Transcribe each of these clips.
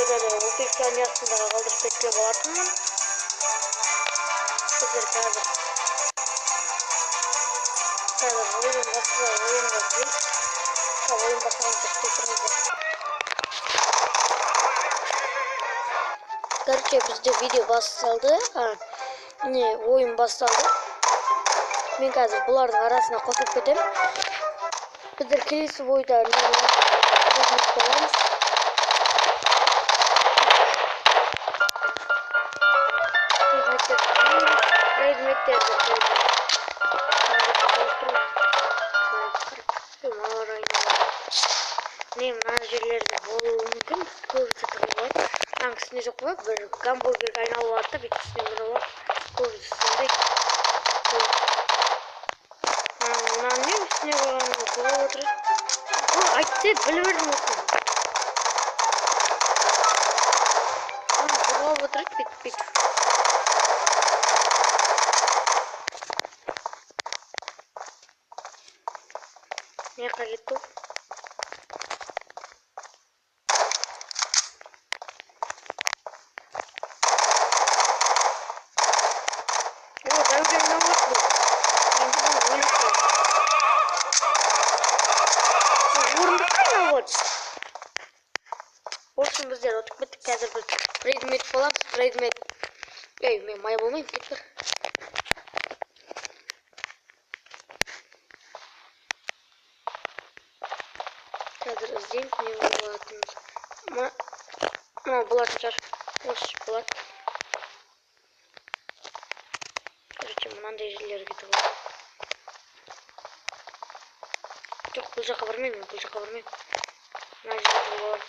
videoda 30 saniye aslında kaldırıp bekliyor balatımın. Sizler kaldır. Kaldır oyun basıyor, oyun basıyor. Kaldır oyun basalım tekrar. Gerçi bizde video basıldı. Ne oyun basıldı. Ben hazır buların arasına koşup gidip bizler kilisi boyda ne var? Ne menajerlerde mümkün ko'rsatib hangisini yok var bir hamburger aynalılarda bir kisini var ko'rsatib ne üstüne koyalım otur o aytdı bilverdim oku bu oturup bit ne kayıttı Olsun bizler oturup bittik hazır biz predmet falan predmet men maya bo'lmayman ketdir hazır izleyeyim ne bo'layotimiz mana bularlar hoş bular короче мынандай жерлерге тығылып жоқ бұл жаққа бармаймын мына жерге тығылып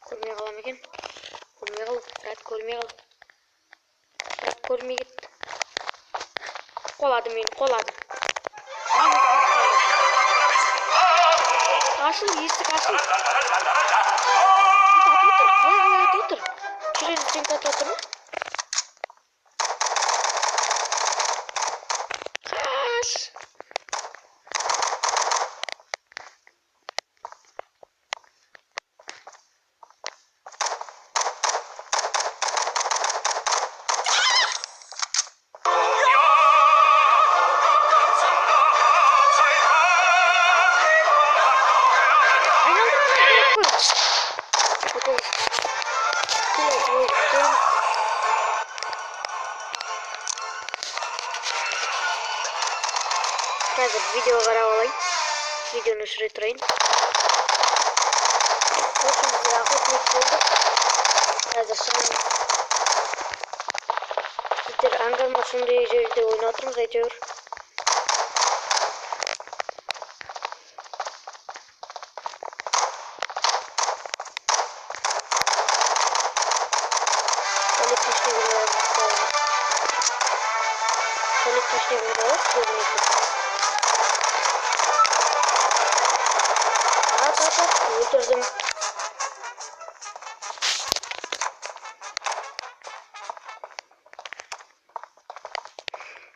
көрмей қалам екен көрмей кетті қолады ашыл есік ашыл қалай отыр жүреді сен қатып отыр ма қаш Қазір видео қарап алайын. Видеоны өшіре тұрайын. Осы біздер охотник болдық. Қазір соны біздер аңғарма сондай жерде ойнап отырмыз әйтеуір. Öldürdüm.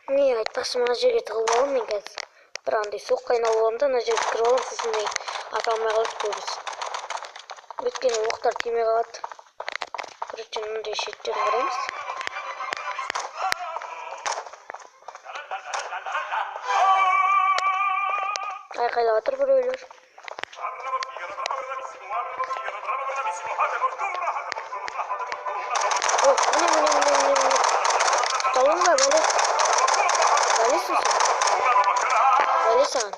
Niye айтпақшы мына жерге тығылып аламын мен қазір. Бір андай соққы айналып аламын да мына жерге кіріп аламын сосын мен ата алмай қалады көбісі. Өйткені оқтар тимей қалады. Короче, мындай шеттерін қараймыз. Айқайлап жатыр біреулер. Міне. Ұсталың ба, бәле? Бәлесің сен? Бәле саған.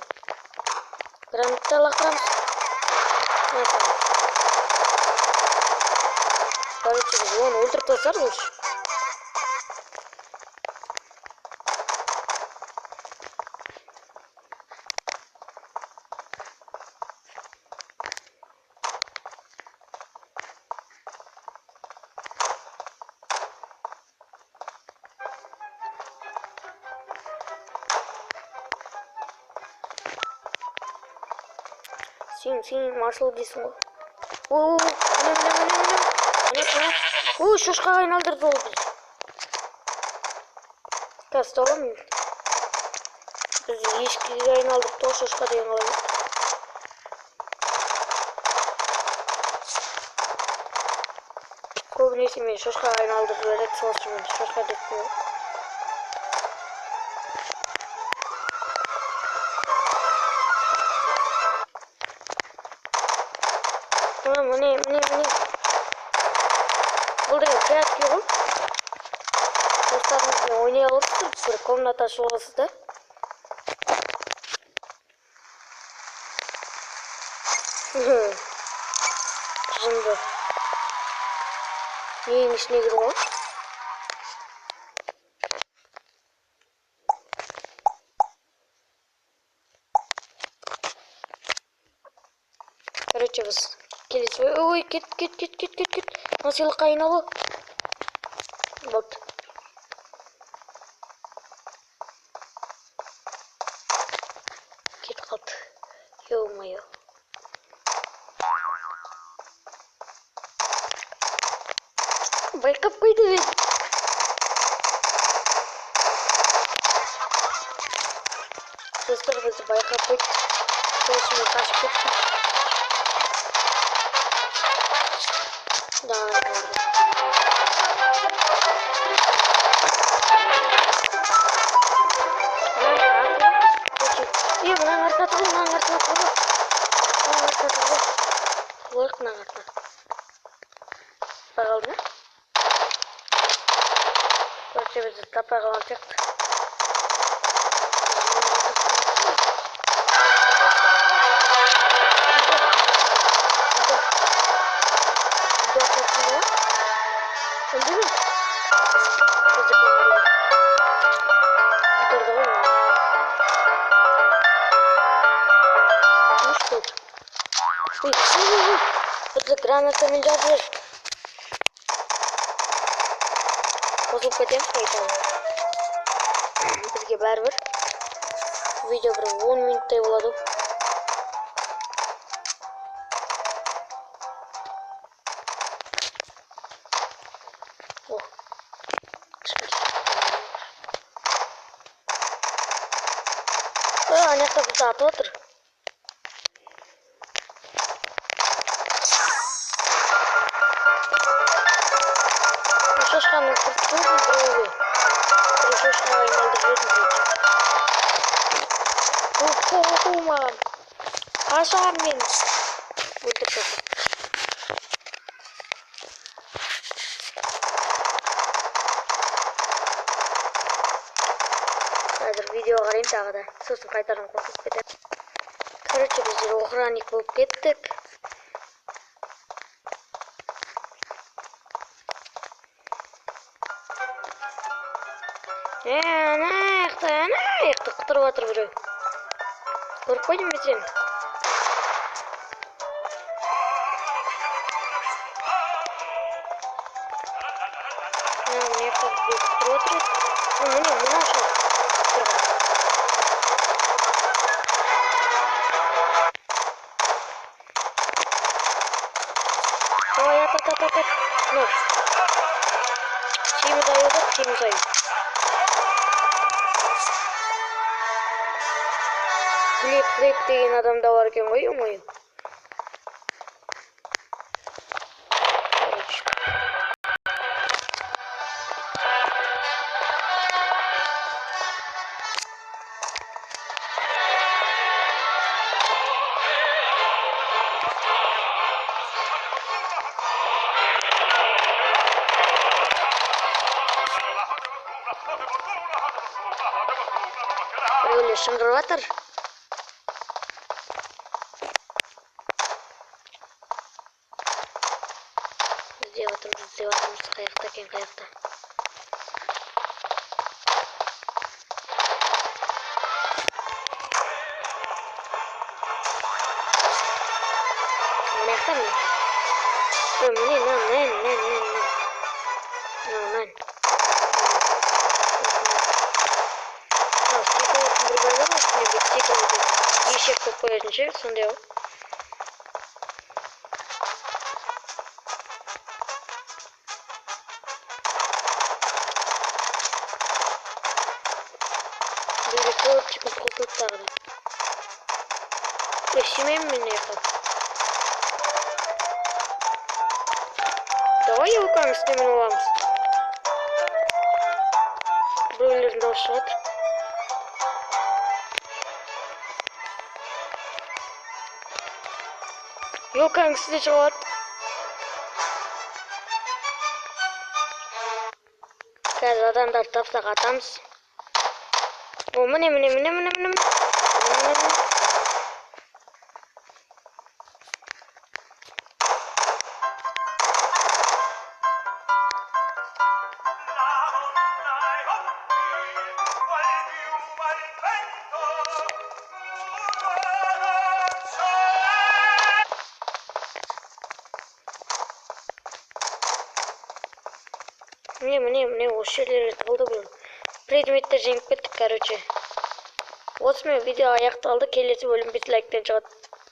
Гранатты лақырамыз. Мына саған. Короче, біз оны өлтіріп тастар лучше. Сен маршал дейсің ғой. Міне. Шошқаға айналдырды ол біз. Қазір ұсталамын. Біз ешкіге айналдырып тұр, шошқа деген қалай. Neyse beni şoşka aynalıdır böyle çalışır beni şoşka detmiyor. Tamam bu ne? Burada kıyak yok. Dostlarımızla oynayalım. Bir komnata şolası da. Kızımdı. Neymiş nedir o? Короче biz. Келес. Ой, git. Nasıl kaynalı? Bak. Git kaldı. Yoğmuyor. Bayılıp koydu beni. Dostlar bizi bayılıp koydu. Şimdi kaçıp gitti. Daha ne oldu? Iya, mengangat tuh. Work mengangat. Paralnya. Короче, biz tapar olacak. Это граната менжады. Бозулуп кетем кайтам. Бизге барбыр. Видео bir 10 минуттай болот. О. Анакта бизди атып отур. Шошканы курттум бирөөбү. Шошка айналдырып жүрдүм. Мам. Ашам мен. Өлтүрүп. Азыр видео карайм тагы да. Сосын кайтадан косуп кетем. Короче, биз охранник болуп кеттик. Анаякта кытырып атыр бирөө. Көрүп койдум мен сени. Анаякта кытырып атыр. Мына ошо. Ой, ата. Ну. Чейми зайы. Клип деген адам да бар экен ғой, ой. Öyle şıngırıp atır. İzleyatımız kayakta ken kayakta. Kayakta mı? Bu ne lan. Ешек көп қоятын ше, сондай ғой. Böyle көп çıkıp koltuk tağdı. Сүймеймін мен яққа. Давай Йокаң істемен оламыз. Біреулердің дауысы шығады. Йокаң істе шығады. Қазір адамдар тапсақ атамыз. О, міне. Міне, осы жерлерде тығылды бұл. Предметтер жеңіп кеттік, короче. Осымен видео аяқталды. Келесі бөлім 5 лайктен шығады.